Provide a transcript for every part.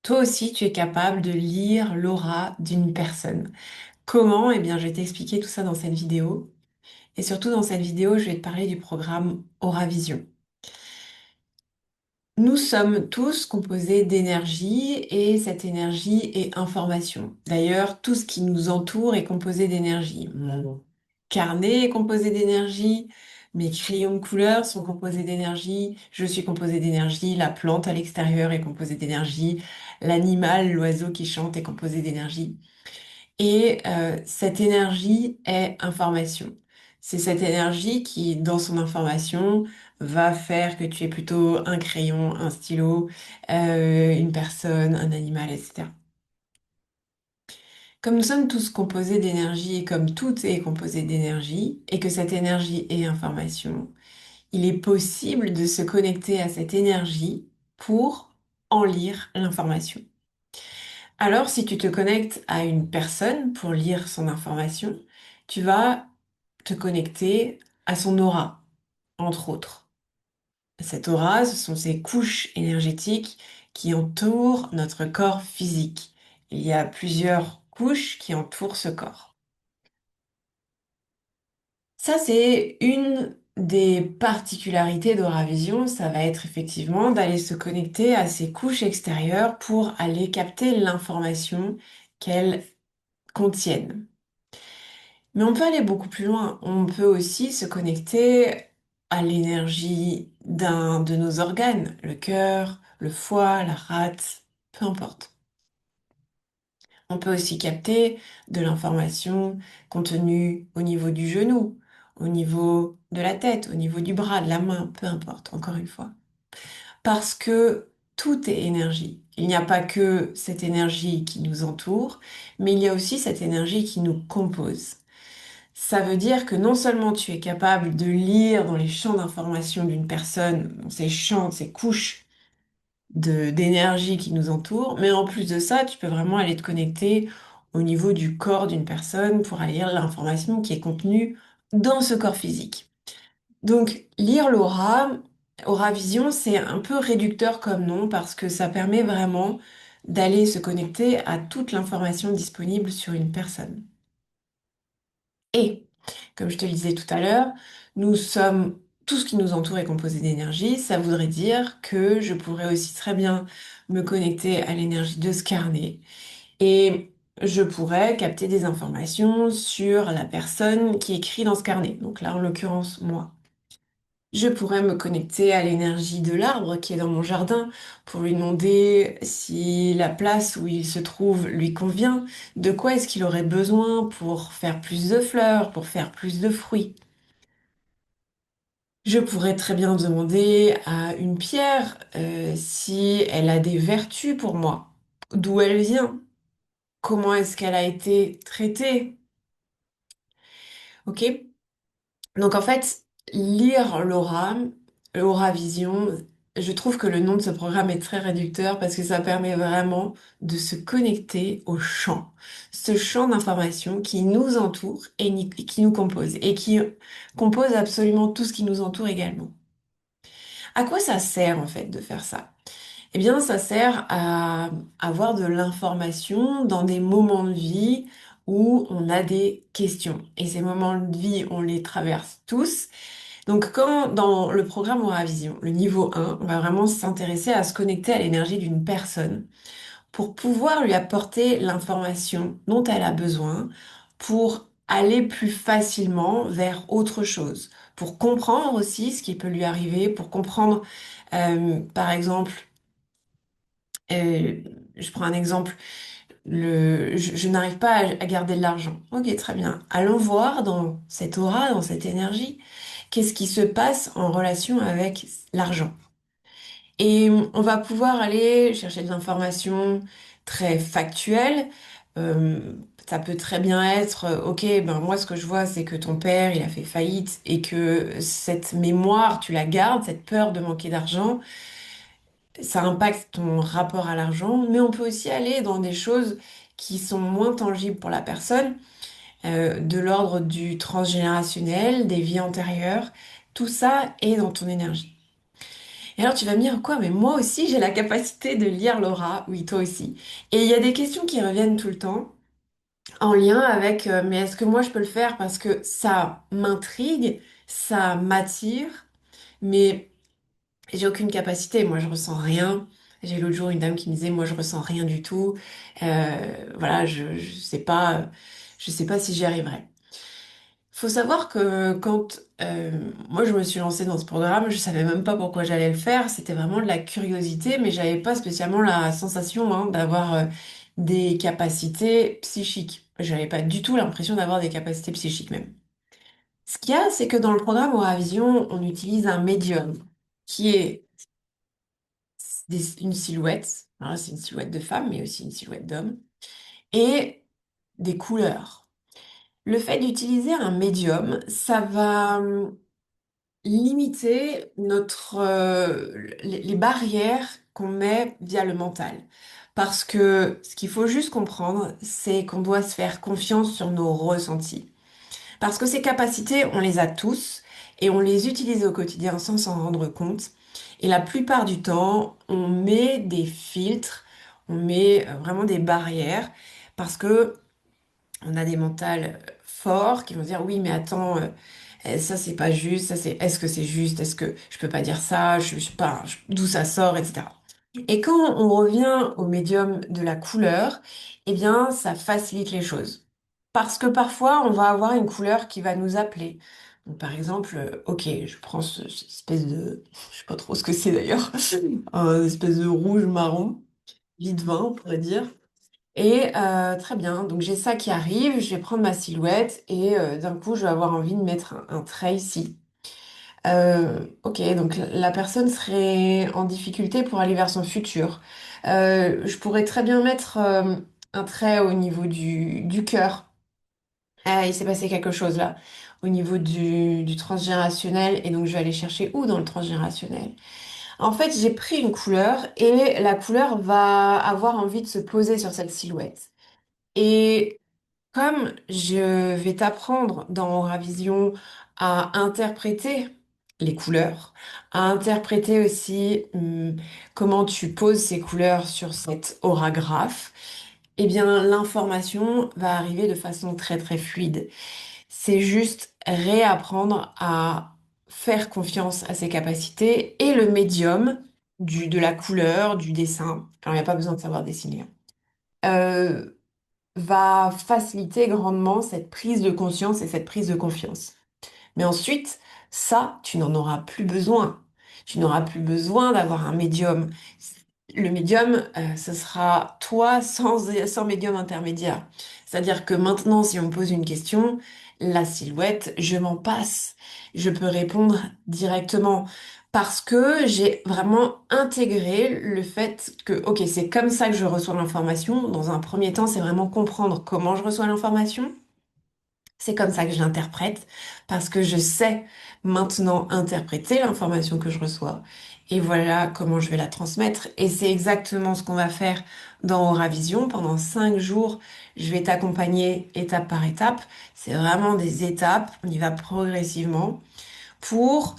Toi aussi, tu es capable de lire l'aura d'une personne. Comment? Eh bien, je vais t'expliquer tout ça dans cette vidéo. Et surtout, dans cette vidéo, je vais te parler du programme AuraVision. Nous sommes tous composés d'énergie et cette énergie est information. D'ailleurs, tout ce qui nous entoure est composé d'énergie. Mon carnet est composé d'énergie, mes crayons de couleur sont composés d'énergie, je suis composée d'énergie, la plante à l'extérieur est composée d'énergie, l'animal, l'oiseau qui chante est composé d'énergie. Et cette énergie est information. C'est cette énergie qui, dans son information, va faire que tu es plutôt un crayon, un stylo, une personne, un animal, etc. Comme nous sommes tous composés d'énergie et comme tout est composé d'énergie, et que cette énergie est information, il est possible de se connecter à cette énergie pour en lire l'information. Alors, si tu te connectes à une personne pour lire son information, tu vas te connecter à son aura, entre autres. Cette aura, ce sont ces couches énergétiques qui entourent notre corps physique. Il y a plusieurs couches qui entourent ce corps. Ça, c'est une des particularités d'AuraVision, ça va être effectivement d'aller se connecter à ces couches extérieures pour aller capter l'information qu'elles contiennent. Mais on peut aller beaucoup plus loin. On peut aussi se connecter à l'énergie d'un de nos organes, le cœur, le foie, la rate, peu importe. On peut aussi capter de l'information contenue au niveau du genou, au niveau de la tête, au niveau du bras, de la main, peu importe, encore une fois. Parce que tout est énergie. Il n'y a pas que cette énergie qui nous entoure, mais il y a aussi cette énergie qui nous compose. Ça veut dire que non seulement tu es capable de lire dans les champs d'information d'une personne, dans ces champs, ces couches d'énergie qui nous entourent, mais en plus de ça, tu peux vraiment aller te connecter au niveau du corps d'une personne pour aller lire l'information qui est contenue dans ce corps physique. Donc, lire l'aura, Aura Vision, c'est un peu réducteur comme nom parce que ça permet vraiment d'aller se connecter à toute l'information disponible sur une personne. Et, comme je te le disais tout à l'heure, nous sommes, tout ce qui nous entoure est composé d'énergie. Ça voudrait dire que je pourrais aussi très bien me connecter à l'énergie de ce carnet et je pourrais capter des informations sur la personne qui écrit dans ce carnet. Donc là, en l'occurrence, moi. Je pourrais me connecter à l'énergie de l'arbre qui est dans mon jardin pour lui demander si la place où il se trouve lui convient, de quoi est-ce qu'il aurait besoin pour faire plus de fleurs, pour faire plus de fruits. Je pourrais très bien demander à une pierre si elle a des vertus pour moi, d'où elle vient, comment est-ce qu'elle a été traitée, ok? Donc en fait, lire l'aura, l'aura vision, je trouve que le nom de ce programme est très réducteur parce que ça permet vraiment de se connecter au champ, ce champ d'information qui nous entoure et qui nous compose et qui compose absolument tout ce qui nous entoure également. À quoi ça sert en fait de faire ça? Eh bien, ça sert à avoir de l'information dans des moments de vie où on a des questions. Et ces moments de vie, on les traverse tous. Donc, quand dans le programme Aura Vision, le niveau 1, on va vraiment s'intéresser à se connecter à l'énergie d'une personne pour pouvoir lui apporter l'information dont elle a besoin pour aller plus facilement vers autre chose, pour comprendre aussi ce qui peut lui arriver, pour comprendre, par exemple, euh, je prends un exemple, je n'arrive pas à garder de l'argent. Ok, très bien. Allons voir dans cette aura, dans cette énergie, qu'est-ce qui se passe en relation avec l'argent. Et on va pouvoir aller chercher de l'information très factuelle. Euh, Ça peut très bien être, ok, ben moi ce que je vois c'est que ton père il a fait faillite et que cette mémoire tu la gardes, cette peur de manquer d'argent, ça impacte ton rapport à l'argent, mais on peut aussi aller dans des choses qui sont moins tangibles pour la personne, de l'ordre du transgénérationnel, des vies antérieures. Tout ça est dans ton énergie. Et alors tu vas me dire quoi? Mais moi aussi j'ai la capacité de lire l'aura. Oui, toi aussi. Et il y a des questions qui reviennent tout le temps en lien avec mais est-ce que moi je peux le faire parce que ça m'intrigue, ça m'attire, mais j'ai aucune capacité. Moi je ressens rien. J'ai l'autre jour une dame qui me disait moi je ressens rien du tout. Voilà, je sais pas si j'y arriverai. Faut savoir que quand moi je me suis lancée dans ce programme, je savais même pas pourquoi j'allais le faire. C'était vraiment de la curiosité, mais j'avais pas spécialement la sensation d'avoir des capacités psychiques. J'avais pas du tout l'impression d'avoir des capacités psychiques même. Ce qu'il y a, c'est que dans le programme Aura-Vision, on utilise un médium qui est une silhouette. Alors là, c'est une silhouette de femme, mais aussi une silhouette d'homme, et des couleurs. Le fait d'utiliser un médium, ça va limiter les barrières qu'on met via le mental. Parce que ce qu'il faut juste comprendre, c'est qu'on doit se faire confiance sur nos ressentis. Parce que ces capacités, on les a tous et on les utilise au quotidien sans s'en rendre compte. Et la plupart du temps, on met des filtres, on met vraiment des barrières parce que on a des mentales forts qui vont dire oui, mais attends, ça c'est pas juste, ça c'est est-ce que c'est juste, est-ce que je peux pas dire ça, je sais pas d'où ça sort, etc. Et quand on revient au médium de la couleur, eh bien ça facilite les choses. Parce que parfois on va avoir une couleur qui va nous appeler. Donc, par exemple, ok, je prends cette espèce de, je sais pas trop ce que c'est d'ailleurs, un espèce de rouge marron, lit de vin, on pourrait dire. Et très bien, donc j'ai ça qui arrive, je vais prendre ma silhouette et d'un coup je vais avoir envie de mettre un trait ici. Ok, donc la personne serait en difficulté pour aller vers son futur. Je pourrais très bien mettre un trait au niveau du cœur. Ah, il s'est passé quelque chose là, au niveau du transgénérationnel, et donc je vais aller chercher où dans le transgénérationnel? En fait, j'ai pris une couleur et la couleur va avoir envie de se poser sur cette silhouette. Et comme je vais t'apprendre dans Aura-Vision à interpréter les couleurs, à interpréter aussi comment tu poses ces couleurs sur cet auragraphe, eh bien l'information va arriver de façon très très fluide. C'est juste réapprendre à faire confiance à ses capacités et le médium de la couleur, du dessin. Alors il n'y a pas besoin de savoir dessiner, hein. Euh, Va faciliter grandement cette prise de conscience et cette prise de confiance. Mais ensuite, ça, tu n'en auras plus besoin. Tu n'auras plus besoin d'avoir un médium. Le médium, ce sera toi sans médium intermédiaire. C'est-à-dire que maintenant, si on me pose une question, la silhouette, je m'en passe. Je peux répondre directement parce que j'ai vraiment intégré le fait que, ok, c'est comme ça que je reçois l'information. Dans un premier temps, c'est vraiment comprendre comment je reçois l'information. C'est comme ça que je l'interprète, parce que je sais maintenant interpréter l'information que je reçois. Et voilà comment je vais la transmettre. Et c'est exactement ce qu'on va faire dans Aura-Vision. Pendant 5 jours, je vais t'accompagner étape par étape. C'est vraiment des étapes. On y va progressivement pour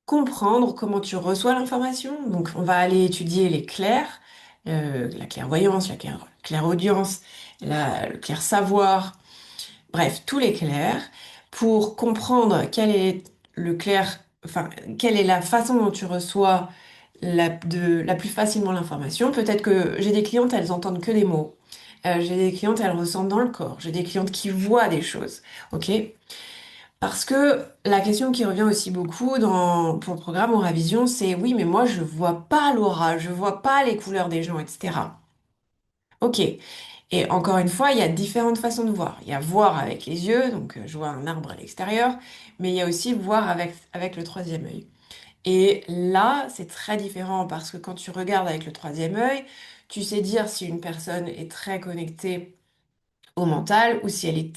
comprendre comment tu reçois l'information. Donc, on va aller étudier les clairs, la clairvoyance, la clairaudience, le clair savoir. Bref, tous les clairs pour comprendre quel est le clair, enfin, quelle est la façon dont tu reçois la plus facilement l'information. Peut-être que j'ai des clientes, elles entendent que des mots. J'ai des clientes, elles ressentent dans le corps. J'ai des clientes qui voient des choses. OK? Parce que la question qui revient aussi beaucoup pour le programme Aura Vision, c'est oui, mais moi, je vois pas l'aura, je vois pas les couleurs des gens, etc. Ok. Et encore une fois, il y a différentes façons de voir. Il y a voir avec les yeux, donc je vois un arbre à l'extérieur, mais il y a aussi voir avec le troisième œil. Et là, c'est très différent parce que quand tu regardes avec le troisième œil, tu sais dire si une personne est très connectée au mental ou si elle est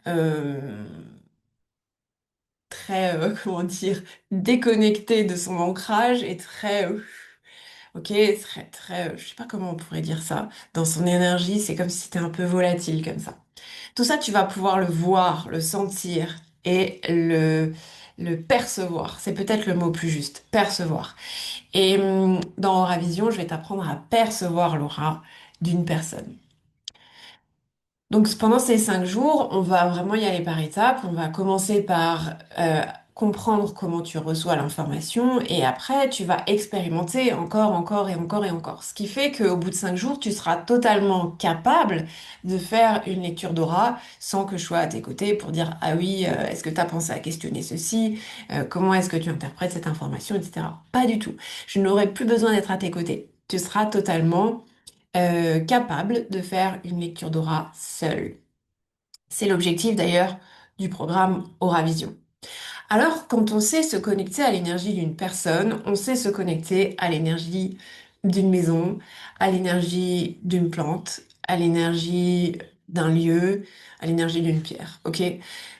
euh, comment dire, déconnectée de son ancrage et ok, je sais pas comment on pourrait dire ça. Dans son énergie, c'est comme si c'était un peu volatile comme ça. Tout ça, tu vas pouvoir le voir, le sentir et le percevoir. C'est peut-être le mot plus juste, percevoir. Et dans Aura-Vision, je vais t'apprendre à percevoir l'aura d'une personne. Donc pendant ces 5 jours, on va vraiment y aller par étapes. On va commencer par comprendre comment tu reçois l'information et après tu vas expérimenter encore, encore et encore et encore. Ce qui fait qu'au bout de 5 jours, tu seras totalement capable de faire une lecture d'aura sans que je sois à tes côtés pour dire ah oui, est-ce que tu as pensé à questionner ceci? Comment est-ce que tu interprètes cette information, etc. Pas du tout. Je n'aurai plus besoin d'être à tes côtés. Tu seras totalement capable de faire une lecture d'aura seul. C'est l'objectif d'ailleurs du programme Auravision. Alors, quand on sait se connecter à l'énergie d'une personne, on sait se connecter à l'énergie d'une maison, à l'énergie d'une plante, à l'énergie d'un lieu, à l'énergie d'une pierre. Ok?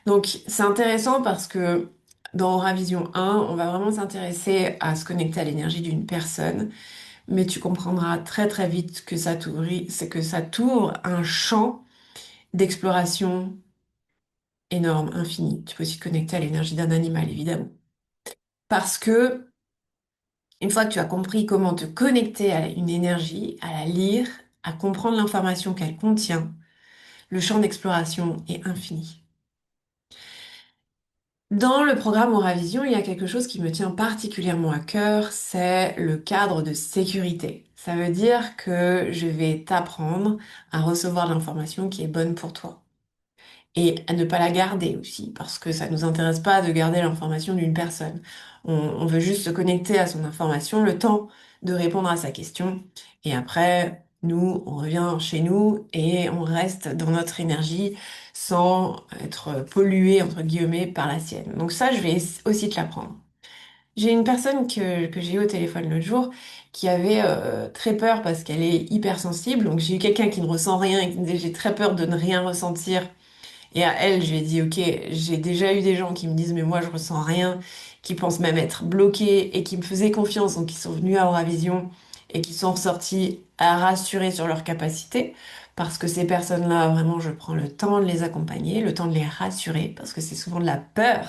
Donc, c'est intéressant parce que dans Auravision 1, on va vraiment s'intéresser à se connecter à l'énergie d'une personne, mais tu comprendras très très vite que c'est que ça t'ouvre un champ d'exploration énorme, infini. Tu peux aussi te connecter à l'énergie d'un animal, évidemment. Parce que une fois que tu as compris comment te connecter à une énergie, à la lire, à comprendre l'information qu'elle contient, le champ d'exploration est infini. Dans le programme Auravision, il y a quelque chose qui me tient particulièrement à cœur, c'est le cadre de sécurité. Ça veut dire que je vais t'apprendre à recevoir l'information qui est bonne pour toi et à ne pas la garder aussi, parce que ça nous intéresse pas de garder l'information d'une personne. On veut juste se connecter à son information, le temps de répondre à sa question, et après, nous, on revient chez nous et on reste dans notre énergie sans être pollué, entre guillemets, par la sienne. Donc ça, je vais aussi te l'apprendre. J'ai une personne que j'ai eu au téléphone l'autre jour qui avait très peur parce qu'elle est hypersensible. Donc j'ai eu quelqu'un qui ne ressent rien et qui me disait j'ai très peur de ne rien ressentir et à elle, je lui ai dit, ok, j'ai déjà eu des gens qui me disent, mais moi, je ressens rien, qui pensent même être bloqués et qui me faisaient confiance, donc qui sont venus à Oravision et qui sont ressortis à rassurer sur leurs capacités. Parce que ces personnes-là, vraiment, je prends le temps de les accompagner, le temps de les rassurer, parce que c'est souvent de la peur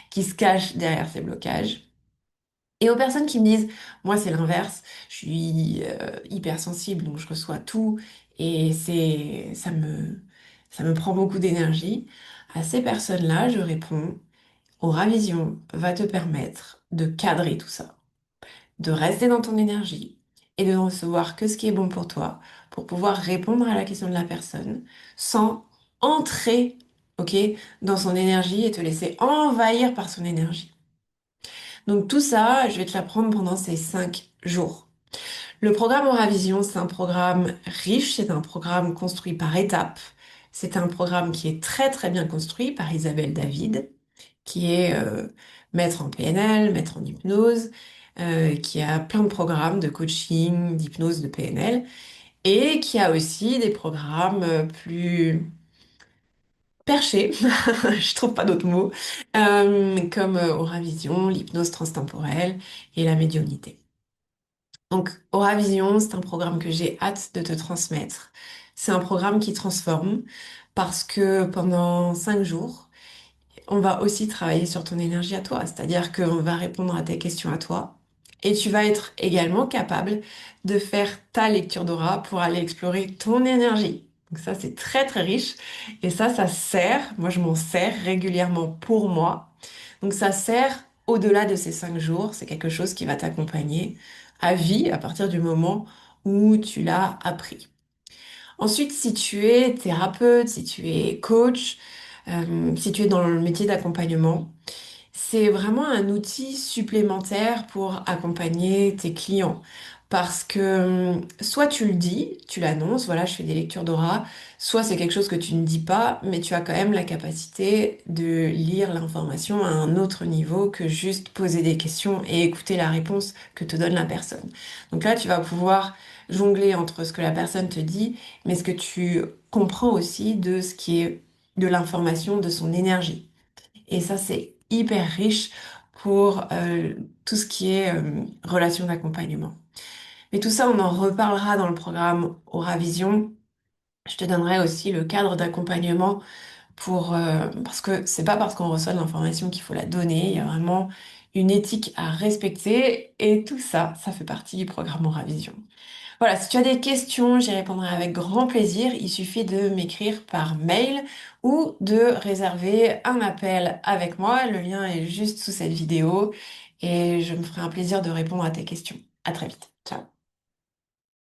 qui se cache derrière ces blocages. Et aux personnes qui me disent, moi c'est l'inverse, je suis hypersensible, donc je reçois tout et ça me prend beaucoup d'énergie. À ces personnes-là, je réponds, Auravision va te permettre de cadrer tout ça, de rester dans ton énergie et de ne recevoir que ce qui est bon pour toi, pour pouvoir répondre à la question de la personne sans entrer, ok, dans son énergie et te laisser envahir par son énergie. Donc tout ça, je vais te l'apprendre pendant ces 5 jours. Le programme Auravision, c'est un programme riche, c'est un programme construit par étapes. C'est un programme qui est très très bien construit par Isabelle David, qui est maître en PNL, maître en hypnose, qui a plein de programmes de coaching, d'hypnose, de PNL, et qui a aussi des programmes plus perchés, je trouve pas d'autres mots, comme Auravision, l'hypnose transtemporelle et la médiumnité. Donc, Auravision, c'est un programme que j'ai hâte de te transmettre. C'est un programme qui transforme parce que pendant 5 jours, on va aussi travailler sur ton énergie à toi. C'est-à-dire qu'on va répondre à tes questions à toi. Et tu vas être également capable de faire ta lecture d'aura pour aller explorer ton énergie. Donc ça, c'est très très riche. Et ça sert, moi je m'en sers régulièrement pour moi. Donc ça sert au-delà de ces 5 jours. C'est quelque chose qui va t'accompagner à vie à partir du moment où tu l'as appris. Ensuite, si tu es thérapeute, si tu es coach, si tu es dans le métier d'accompagnement, c'est vraiment un outil supplémentaire pour accompagner tes clients. Parce que soit tu le dis, tu l'annonces, voilà, je fais des lectures d'aura, soit c'est quelque chose que tu ne dis pas, mais tu as quand même la capacité de lire l'information à un autre niveau que juste poser des questions et écouter la réponse que te donne la personne. Donc là, tu vas pouvoir jongler entre ce que la personne te dit, mais ce que tu comprends aussi de ce qui est de l'information, de son énergie. Et ça, c'est hyper riche pour tout ce qui est relation d'accompagnement. Mais tout ça, on en reparlera dans le programme Aura Vision. Je te donnerai aussi le cadre d'accompagnement parce que c'est pas parce qu'on reçoit de l'information qu'il faut la donner. Il y a vraiment une éthique à respecter et tout ça, ça fait partie du programme Moravision. Voilà, si tu as des questions, j'y répondrai avec grand plaisir. Il suffit de m'écrire par mail ou de réserver un appel avec moi. Le lien est juste sous cette vidéo et je me ferai un plaisir de répondre à tes questions. À très vite. Ciao.